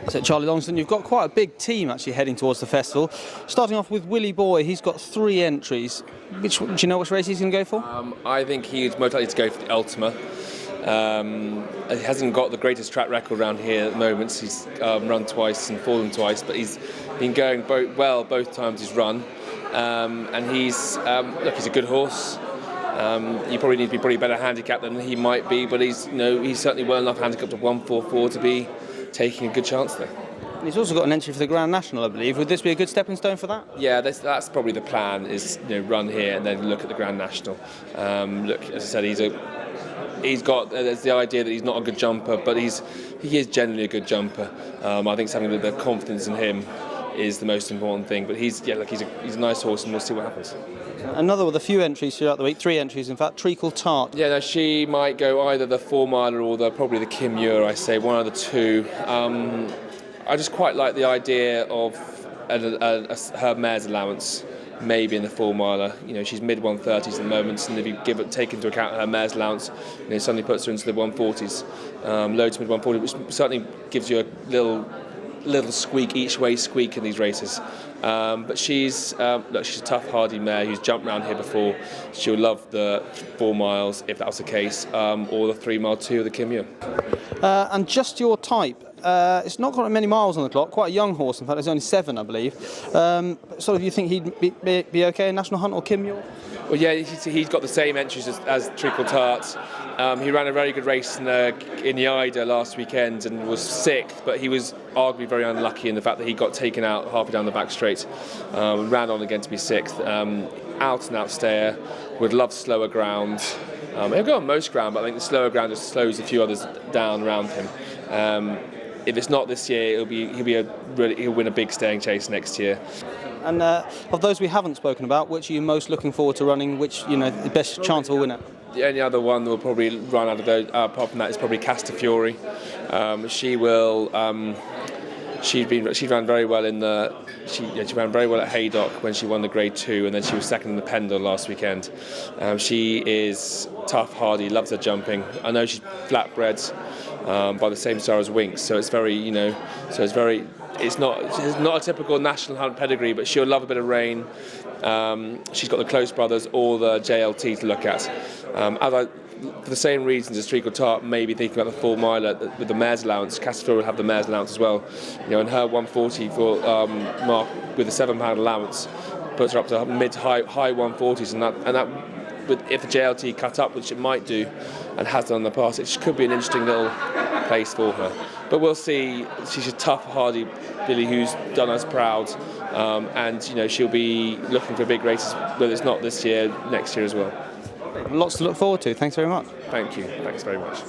So Charlie Longsdon, you've got quite a big team actually heading towards the festival. Starting off with Willie Boy, he's got 3 entries. Do you know which race he's going to go for? I think he's most likely to go for the Ultima. He hasn't got the greatest track record around here at the moment. He's run twice and fallen twice, but he's been going both times he's run. And he's a good horse. You probably need to be probably better handicapped than he might be, but he's certainly well enough handicapped to 144 to be taking a good chance there. And he's also got an entry for the Grand National, I believe. Would this be a good stepping stone for that? Yeah, that's probably the plan, is run here and then look at the Grand National. Look, as I said, there's the idea that he's not a good jumper, but he is generally a good jumper. I think having the confidence in him is the most important thing. But he's a nice horse, and we'll see what happens. Another with a few entries throughout the week, 3 entries in fact, TREACKLE, TART. Yeah, no, she might go either the 4-miler or probably the Kim Muir, I say, one of the two. I just quite like the idea of her mare's allowance, maybe in the 4-miler. She's mid-130s at the moment, and if you take into account her mare's allowance, it suddenly puts her into the 140s, low to mid-140s, which certainly gives you a little squeak each way squeak in these races. But she's a tough, hardy mare who's jumped around here before. She'll love the 4 miles if that was the case, or the 3-mile 2 of the Kim Muir. And just your type. It's not got many miles on the clock. Quite a young horse, in fact. There's only 7, I believe. So, do you think he'd be okay in National Hunt or Kim Muir? Well, yeah, he's got the same entries as TREACKLE, TART. He ran a very good race in the Ida last weekend and was 6th, but he was arguably very unlucky in the fact that he got taken out halfway down the back straight. Ran on again to be 6th. Out and out stayer, would love slower ground. He'll go on most ground, but I think the slower ground just slows a few others down around him. If it's not this year, he'll win a big staying chase next year. And of those we haven't spoken about, which are you most looking forward to running? Which the best chance of a winner? The only other one that will probably run out of those, apart from that, is probably CASTAFIORE. She will. She ran very well she ran very well at Haydock when she won the Grade 2, and then she was 2nd in the Pendle last weekend. She is tough, hardy, loves her jumping. I know she's flatbred by the same star as Winks, so it's very, it's not a typical National Hunt pedigree, but she'll love a bit of rain. She's got the Close Brothers or the JLT to look at. For the same reasons as TREACKLE, TART, maybe thinking about the 4-miler with the mare's allowance. CASTAFIORE will have the mare's allowance as well. And her 140 for mark with a £7 allowance puts her up to high 140s, and that if the JLT cut up, which it might do, and has done in the past, it could be an interesting little place for her. But we'll see. She's a tough, hardy filly who's done us proud, and she'll be looking for big races, whether it's not this year, next year as well. Lots to look forward to. Thanks very much. Thank you. Thanks very much.